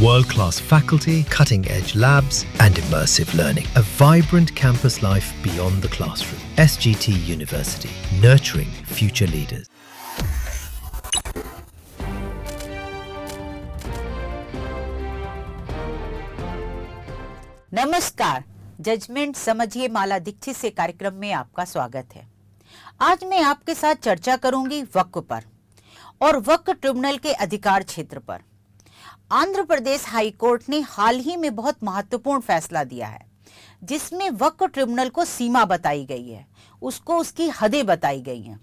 World-class faculty, cutting-edge labs and immersive learning. A vibrant campus life beyond the classroom. SGT University, nurturing future leaders. नमस्कार, judgement समझिए माला दीक्षित से कार्यक्रम में आपका स्वागत है। आज मैं आपके साथ चर्चा करूंगी वक्फ पर और वक्फ ट्रिब्यूनल के अधिकार क्षेत्र पर। आंध्र प्रदेश हाई कोर्ट ने हाल ही में बहुत महत्वपूर्ण फैसला दिया है, जिसमें वक्फ ट्रिब्यूनल को सीमा बताई गई है, उसको उसकी हदें बताई गई हैं।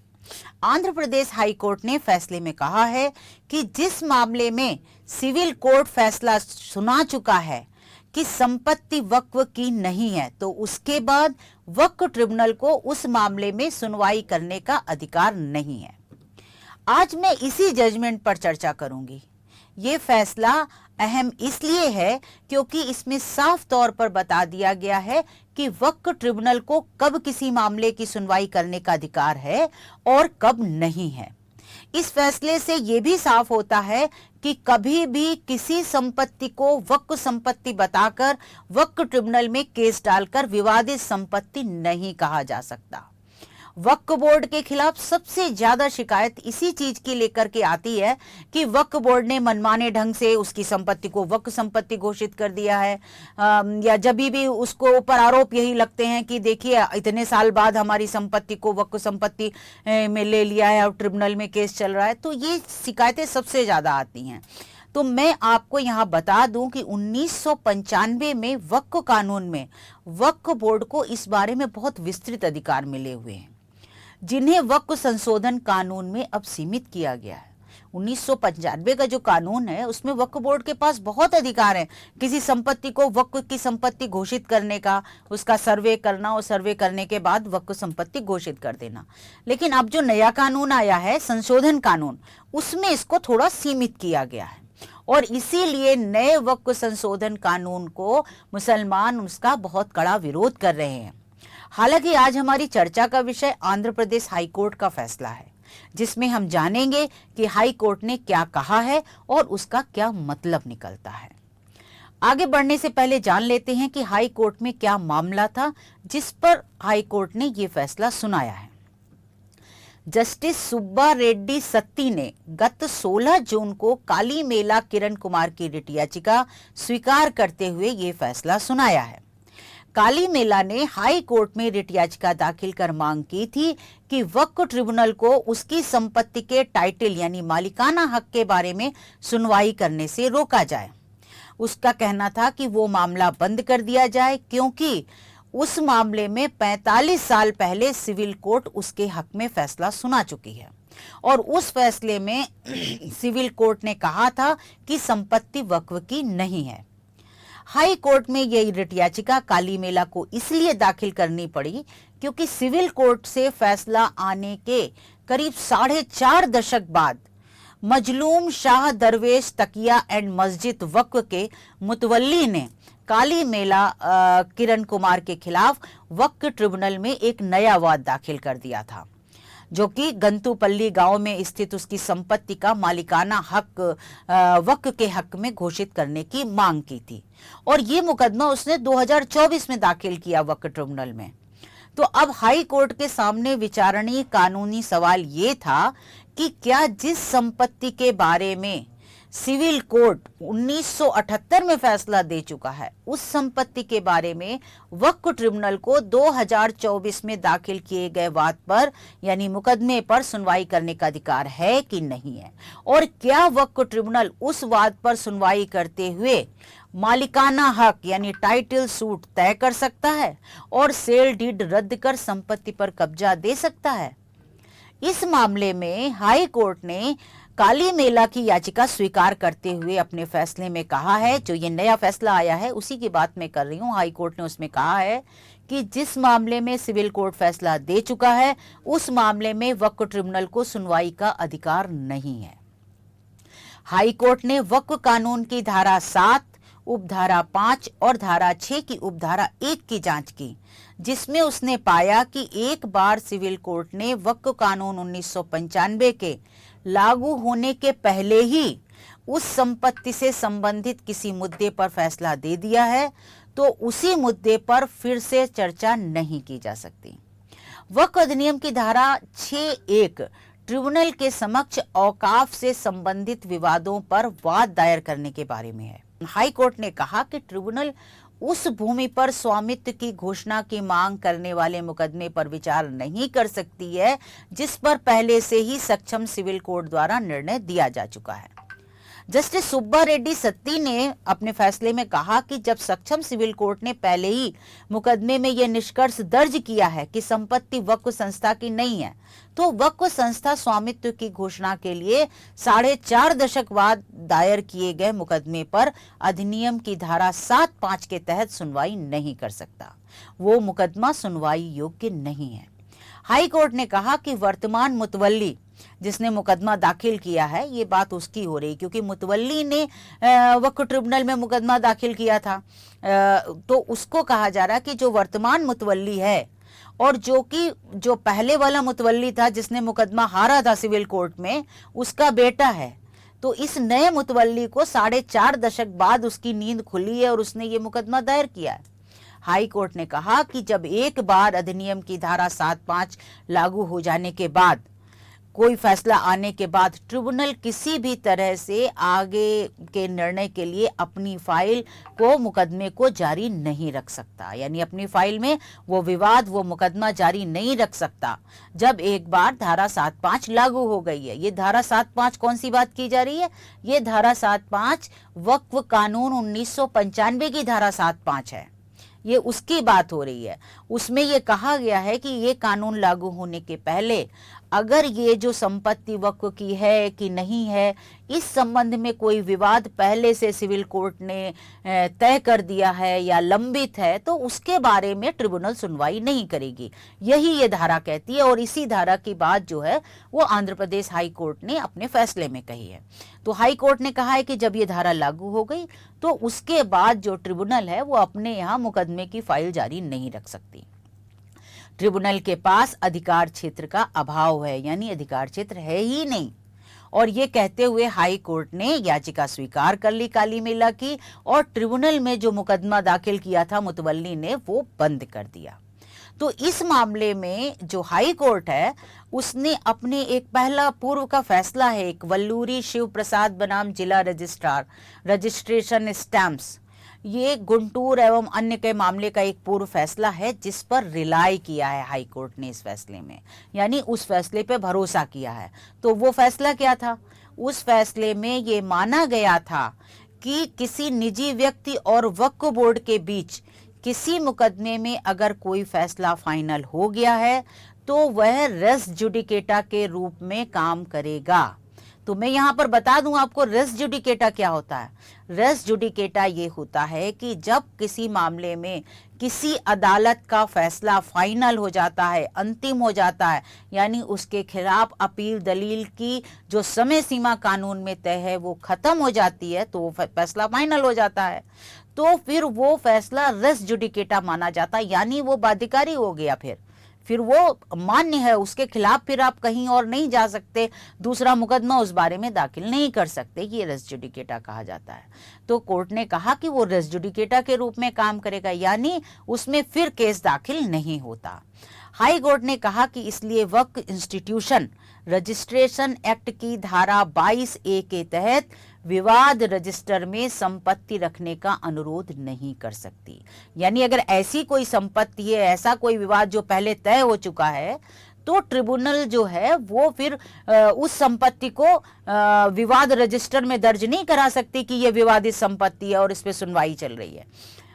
आंध्र प्रदेश हाई कोर्ट ने फैसले में कहा है कि जिस मामले में सिविल कोर्ट फैसला सुना चुका है कि संपत्ति वक्फ की नहीं है, तो उसके बाद वक्फ ट्रिब्यूनल को उस मामले में सुनवाई करने का अधिकार नहीं है। आज मैं इसी जजमेंट पर चर्चा करूंगी। ये फैसला अहम इसलिए है क्योंकि इसमें साफ तौर पर बता दिया गया है कि वक्फ ट्रिब्यूनल को कब किसी मामले की सुनवाई करने का अधिकार है और कब नहीं है। इस फैसले से यह भी साफ होता है कि कभी भी किसी संपत्ति को वक्फ संपत्ति बताकर वक्फ ट्रिब्यूनल में केस डालकर विवादित संपत्ति नहीं कहा जा सकता। वक्फ बोर्ड के खिलाफ सबसे ज्यादा शिकायत इसी चीज की लेकर के आती है कि वक्फ बोर्ड ने मनमाने ढंग से उसकी संपत्ति को वक्फ संपत्ति घोषित कर दिया है, या जब भी उसको ऊपर आरोप यही लगते हैं कि देखिए इतने साल बाद हमारी संपत्ति को वक्फ संपत्ति में ले लिया है और ट्रिब्यूनल में केस चल रहा है, तो ये शिकायतें सबसे ज्यादा आती हैं। तो मैं आपको यहाँ बता दूं कि 1995 में वक्फ कानून में वक्फ बोर्ड को इस बारे में बहुत विस्तृत अधिकार मिले हुए हैं, जिन्हें वक्फ संशोधन कानून में अब सीमित किया गया है। 1995 का जो कानून है उसमें वक्फ बोर्ड के पास बहुत अधिकार है किसी संपत्ति को वक्फ की संपत्ति घोषित करने का, उसका सर्वे करना और सर्वे करने के बाद वक्फ संपत्ति घोषित कर देना। लेकिन अब जो नया कानून आया है, संशोधन कानून, उसमें इसको थोड़ा सीमित किया गया है और इसीलिए नए वक्फ संशोधन कानून को मुसलमान उसका बहुत कड़ा विरोध कर रहे हैं। हालांकि आज हमारी चर्चा का विषय आंध्र प्रदेश हाई कोर्ट का फैसला है, जिसमें हम जानेंगे कि हाई कोर्ट ने क्या कहा है और उसका क्या मतलब निकलता है। आगे बढ़ने से पहले जान लेते हैं कि हाई कोर्ट में क्या मामला था जिस पर हाई कोर्ट ने ये फैसला सुनाया है। जस्टिस सुब्बा रेड्डी सत्ती ने गत 16 जून को काली मेला किरण कुमार की रिट याचिका स्वीकार करते हुए ये फैसला सुनाया है। काली मेला ने हाई कोर्ट में रिट याचिका दाखिल कर मांग की थी कि वक्फ ट्रिब्यूनल को उसकी संपत्ति के टाइटल यानी मालिकाना हक के बारे में सुनवाई करने से रोका जाए। उसका कहना था कि वो मामला बंद कर दिया जाए क्योंकि उस मामले में 45 साल पहले सिविल कोर्ट उसके हक में फैसला सुना चुकी है और उस फैसले में सिविल कोर्ट ने कहा था कि संपत्ति वक्फ की नहीं है। हाई कोर्ट में यह रिट याचिका काली मेला को इसलिए दाखिल करनी पड़ी क्योंकि सिविल कोर्ट से फैसला आने के करीब 4.5 दशक बाद मजलूम शाह दरवेश तकिया एंड मस्जिद वक्फ के मुतवल्ली ने काली मेला किरण कुमार के खिलाफ वक्फ ट्रिब्यूनल में एक नया वाद दाखिल कर दिया था, जो कि गंतुपल्ली गांव में स्थित उसकी संपत्ति का मालिकाना हक वक्फ के हक में घोषित करने की मांग की थी और ये मुकदमा उसने 2024 में दाखिल किया वक्फ ट्रिब्यूनल में। तो अब हाई कोर्ट के सामने विचारणीय कानूनी सवाल ये था कि क्या जिस संपत्ति के बारे में सिविल कोर्ट 1978 में फैसला दे चुका है, उस संपत्ति के बारे में वक्फ ट्रिब्यूनल को 2024 में दाखिल किए गए वाद पर यानी मुकदमे पर सुनवाई करने का अधिकार है कि नहीं है, और क्या वक्फ ट्रिब्यूनल उस वाद पर सुनवाई करते हुए मालिकाना हक यानी टाइटल सूट तय कर सकता है और सेल डीड रद्द कर संपत्ति पर कब्जा दे सकता है। इस मामले में हाई कोर्ट ने काली मेला की याचिका स्वीकार करते हुए अपने फैसले में कहा है, जो ये नया फैसला आया है उसी की बात मैं कर रही हूँ। हाई कोर्ट ने उसमें कहा है कि जिस मामले में सिविल कोर्ट फैसला दे चुका है उस मामले में वक्फ ट्रिब्यूनल को सुनवाई का अधिकार नहीं है। हाई कोर्ट ने वक्फ कानून की धारा 7, उपधारा 5 और धारा 6 की उपधारा 1 की जांच की, जिसमें उसने पाया कि एक बार सिविल कोर्ट ने वक्फ कानून 1995 के लागू होने के पहले ही उस संपत्ति से संबंधित किसी मुद्दे पर फैसला दे दिया है तो उसी मुद्दे पर फिर से चर्चा नहीं की जा सकती। वक्फ अधिनियम की धारा 6(1) ट्रिब्यूनल के समक्ष औकाफ से संबंधित विवादों पर वाद दायर करने के बारे में है। हाई कोर्ट ने कहा कि ट्रिब्यूनल उस भूमि पर स्वामित्व की घोषणा की मांग करने वाले मुकदमे पर विचार नहीं कर सकती है जिस पर पहले से ही सक्षम सिविल कोर्ट द्वारा निर्णय दिया जा चुका है। जस्टिस सुब्बा रेड्डी सत्ती ने अपने फैसले में कहा कि जब सक्षम सिविल कोर्ट ने पहले ही मुकदमे में यह निष्कर्ष दर्ज किया है कि संपत्ति वक्फ संस्था की नहीं है तो वक्फ संस्था स्वामित्व की घोषणा के लिए 4.5 दशक बाद दायर किए गए मुकदमे पर अधिनियम की धारा 7(5) के तहत सुनवाई नहीं कर सकता। वो मुकदमा सुनवाई योग्य नहीं है। हाई कोर्ट ने कहा कि वर्तमान मुतवल्ली जिसने मुकदमा दाखिल किया है, ये बात उसकी हो रही क्योंकि मुतवल्ली ने वक्फ ट्रिब्यूनल में मुकदमा दाखिल किया था, तो उसको कहा जा रहा है कि जो वर्तमान मुतवल्ली है और जो पहले वाला मुतवल्ली था जिसने मुकदमा हारा था सिविल कोर्ट में, उसका बेटा है, तो इस नए मुतवल्ली को 4.5 दशक बाद उसकी नींद खुली है और उसने ये मुकदमा दायर किया है। हाई कोर्ट ने कहा कि जब एक बार अधिनियम की धारा 7(5) लागू हो जाने के बाद कोई फैसला आने के बाद ट्रिब्यूनल किसी भी तरह से आगे के निर्णय के लिए अपनी फाइल को मुकदमे को जारी नहीं रख सकता, यानी अपनी फाइल में वो विवाद वो मुकदमा जारी नहीं रख सकता जब एक बार धारा 7(5) लागू हो गई है। ये धारा 7(5) कौन सी बात की जा रही है? ये धारा 7(5) वक्फ कानून 1995 की धारा 7(5) है, ये उसकी बात हो रही है। उसमें ये कहा गया है कि ये कानून लागू होने के पहले अगर ये जो संपत्ति वक्फ की है कि नहीं है, इस संबंध में कोई विवाद पहले से सिविल कोर्ट ने तय कर दिया है या लंबित है तो उसके बारे में ट्रिब्यूनल सुनवाई नहीं करेगी। यही ये धारा कहती है और इसी धारा की बात जो है वो आंध्र प्रदेश हाई कोर्ट ने अपने फैसले में कही है। तो हाई कोर्ट ने कहा है कि जब ये धारा लागू हो गई तो उसके बाद जो ट्रिब्यूनल है वो अपने यहाँ मुकदमे की फाइल जारी नहीं रख सकती। ट्रिब्यूनल के पास अधिकार क्षेत्र का अभाव है, यानी अधिकार क्षेत्र है ही नहीं। और ये कहते हुए हाई कोर्ट ने याचिका स्वीकार कर ली काली मेला की और ट्रिब्यूनल में जो मुकदमा दाखिल किया था मुतवल्ली ने वो बंद कर दिया। तो इस मामले में जो हाई कोर्ट है उसने अपने एक पहला पूर्व का फैसला है, एक वल्लूरी शिव प्रसाद बनाम जिला रजिस्ट्रार रजिस्ट्रेशन स्टैम्प्स, ये गुंटूर एवं अन्य के मामले का एक पूर्व फैसला है जिस पर रिलाई किया है हाई कोर्ट ने इस फैसले में, यानी उस फैसले पे भरोसा किया है। तो वो फैसला क्या था? उस फैसले में ये माना गया था कि किसी निजी व्यक्ति और वक्फ बोर्ड के बीच किसी मुकदमे में अगर कोई फैसला फाइनल हो गया है तो वह रेस जुडिकेटा के रूप में काम करेगा। तो मैं यहाँ पर बता दूं आपको रेस जुडिकेटा क्या होता है। रेस जुडिकेटा ये होता है कि जब किसी मामले में किसी अदालत का फैसला फाइनल हो जाता है, अंतिम हो जाता है, यानी उसके खिलाफ अपील दलील की जो समय सीमा कानून में तय है वो खत्म हो जाती है, तो वो फैसला फाइनल हो जाता है, तो फिर वो फैसला रेस जुडिकेटा माना जाता है, यानी वो बाध्यकारी हो गया, फिर वो मान्य है, उसके खिलाफ फिर आप कहीं और नहीं जा सकते, दूसरा मुकदमा उस बारे में दाखिल नहीं कर सकते, ये रेस जुडिकेटा कहा जाता है। तो कोर्ट ने कहा कि वो रेस जुडिकेटा के रूप में काम करेगा, यानी उसमें फिर केस दाखिल नहीं होता। हाई कोर्ट ने कहा कि इसलिए वक्फ इंस्टीट्यूशन रजिस्ट्रेशन एक्ट की धारा 22(a) के तहत विवाद रजिस्टर में संपत्ति रखने का अनुरोध नहीं कर सकती। यानी अगर ऐसी कोई संपत्ति है, ऐसा कोई विवाद जो पहले तय हो चुका है, तो ट्रिब्यूनल जो है वो फिर उस संपत्ति को विवाद रजिस्टर में दर्ज नहीं करा सकती कि यह विवादित संपत्ति है और इस पे सुनवाई चल रही है।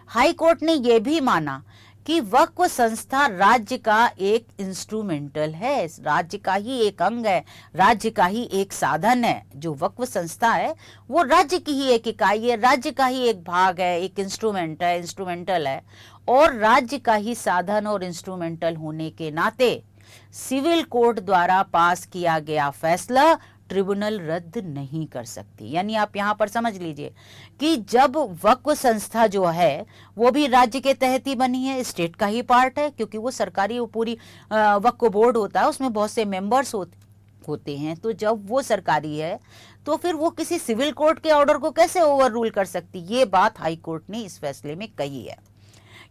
हाई कोर्ट ने यह भी माना कि वक्फ संस्था राज्य का एक इंस्ट्रूमेंटल है, राज्य का ही एक अंग है, राज्य का ही एक साधन है। जो वक्फ संस्था है वो राज्य की ही एक इकाई है, राज्य का ही एक भाग है, एक इंस्ट्रूमेंटल है, और राज्य का ही साधन और इंस्ट्रूमेंटल होने के नाते सिविल कोर्ट द्वारा पास किया गया फैसला ट्रिब्यूनल रद्द नहीं कर सकती। यानी आप यहाँ पर समझ लीजिए कि जब वक्फ संस्था जो है वो भी राज्य के तहत ही बनी है, स्टेट का ही पार्ट है, क्योंकि वो सरकारी वो पूरी वक्फ बोर्ड होता है, उसमें बहुत से मेंबर्स होते हैं, तो जब वो सरकारी है तो फिर वो किसी सिविल कोर्ट के ऑर्डर को कैसे ओवर रूल कर सकती। ये बात हाई कोर्ट ने इस फैसले में कही है।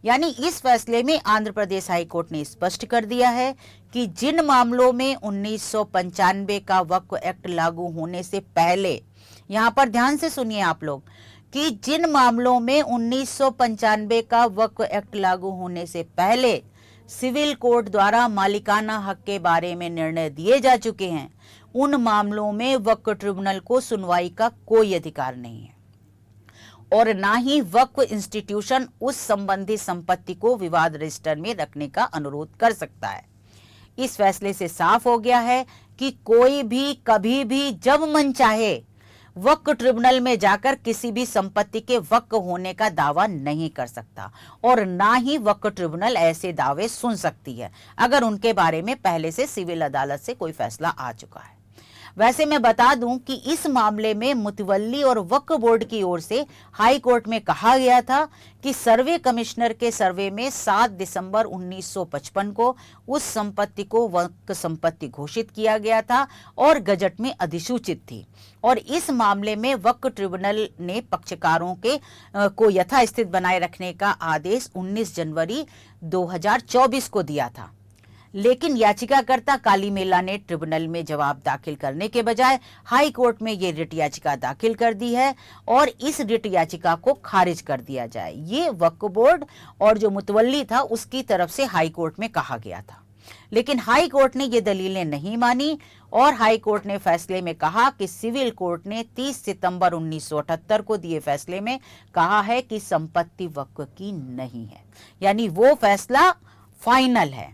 यानी इस फैसले में आंध्र प्रदेश हाई कोर्ट ने स्पष्ट कर दिया है कि जिन मामलों में 1995 का वक्फ एक्ट लागू होने से पहले, यहां पर ध्यान से सुनिए आप लोग, कि जिन मामलों में 1995 का वक्फ एक्ट लागू होने से पहले सिविल कोर्ट द्वारा मालिकाना हक के बारे में निर्णय दिए जा चुके हैं, उन मामलों में वक्फ ट्रिब्यूनल को सुनवाई का कोई अधिकार नहीं है और ना ही वक्फ इंस्टीट्यूशन उस संबंधी संपत्ति को विवाद रजिस्टर में रखने का अनुरोध कर सकता है। इस फैसले से साफ हो गया है कि कोई भी कभी भी जब मन चाहे वक्फ ट्रिब्यूनल में जाकर किसी भी संपत्ति के वक्फ होने का दावा नहीं कर सकता और ना ही वक्फ ट्रिब्यूनल ऐसे दावे सुन सकती है अगर उनके बारे में पहले से सिविल अदालत से कोई फैसला आ चुका है। वैसे मैं बता दूं कि इस मामले में मुतवल्ली और वक्फ बोर्ड की ओर से हाई कोर्ट में कहा गया था कि सर्वे कमिश्नर के सर्वे में 7 दिसंबर 1955 को उस संपत्ति को वक्फ संपत्ति घोषित किया गया था और गजट में अधिसूचित थी और इस मामले में वक्फ ट्रिब्यूनल ने पक्षकारों के को यथास्थिति बनाए रखने का आदेश 19 जनवरी 2024 को दिया था। लेकिन याचिकाकर्ता काली मेला ने ट्रिब्यूनल में जवाब दाखिल करने के बजाय हाई कोर्ट में ये रिट याचिका दाखिल कर दी है और इस रिट याचिका को खारिज कर दिया जाए, ये वक्फ बोर्ड और जो मुतवल्ली था उसकी तरफ से हाई कोर्ट में कहा गया था। लेकिन हाई कोर्ट ने ये दलीलें नहीं मानी और हाई कोर्ट ने फैसले में कहा कि सिविल कोर्ट ने 30 सितंबर 1978 को दिए फैसले में कहा है कि संपत्ति वक्फ की नहीं है, यानी वो फैसला फाइनल है।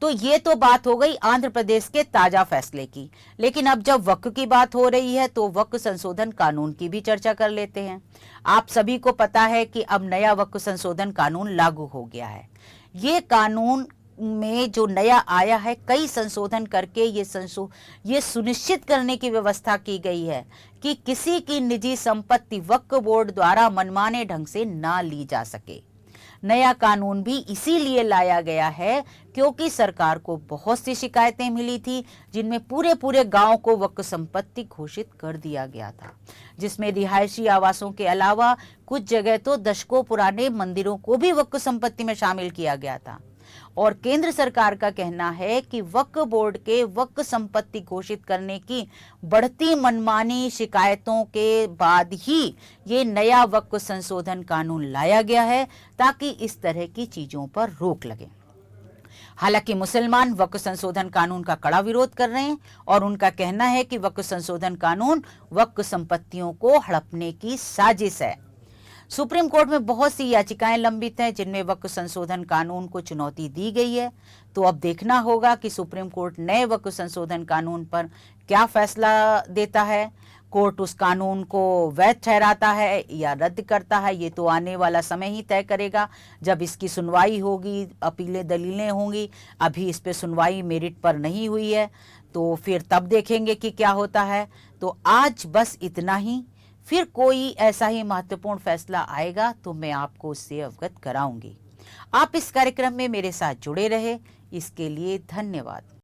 तो ये तो बात हो गई आंध्र प्रदेश के ताजा फैसले की। लेकिन अब जब वक्फ की बात हो रही है तो वक्फ संशोधन कानून की भी चर्चा कर लेते हैं। आप सभी को पता है कि अब नया वक्फ संशोधन कानून लागू हो गया है। ये कानून में जो नया आया है, कई संशोधन करके ये सुनिश्चित करने की व्यवस्था की गई है कि किसी की निजी संपत्ति वक्फ बोर्ड द्वारा मनमाने ढंग से ना ली जा सके। नया कानून भी इसीलिए लाया गया है क्योंकि सरकार को बहुत सी शिकायतें मिली थी जिनमें पूरे गांव को वक्फ संपत्ति घोषित कर दिया गया था, जिसमें रिहायशी आवासों के अलावा कुछ जगह तो दशकों पुराने मंदिरों को भी वक्फ संपत्ति में शामिल किया गया था। और केंद्र सरकार का कहना है कि वक्फ बोर्ड के वक्फ संपत्ति घोषित करने की बढ़ती मनमानी शिकायतों के बाद ही ये नया वक्फ संशोधन कानून लाया गया है ताकि इस तरह की चीजों पर रोक लगे। हालांकि मुसलमान वक्फ संशोधन कानून का कड़ा विरोध कर रहे हैं और उनका कहना है कि वक्फ संशोधन कानून वक्फ संपत्तियों को हड़पने की साजिश है। सुप्रीम कोर्ट में बहुत सी याचिकाएं लंबित हैं जिनमें वक्फ संशोधन कानून को चुनौती दी गई है। तो अब देखना होगा कि सुप्रीम कोर्ट नए वक्फ संशोधन कानून पर क्या फैसला देता है। कोर्ट उस कानून को वैध ठहराता है या रद्द करता है, ये तो आने वाला समय ही तय करेगा जब इसकी सुनवाई होगी, अपीलें दलीलें होंगी। अभी इस पे सुनवाई मेरिट पर नहीं हुई है तो फिर तब देखेंगे कि क्या होता है। तो आज बस इतना ही, फिर कोई ऐसा ही महत्वपूर्ण फैसला आएगा तो मैं आपको उससे अवगत कराऊंगी। आप इस कार्यक्रम में मेरे साथ जुड़े रहे, इसके लिए धन्यवाद।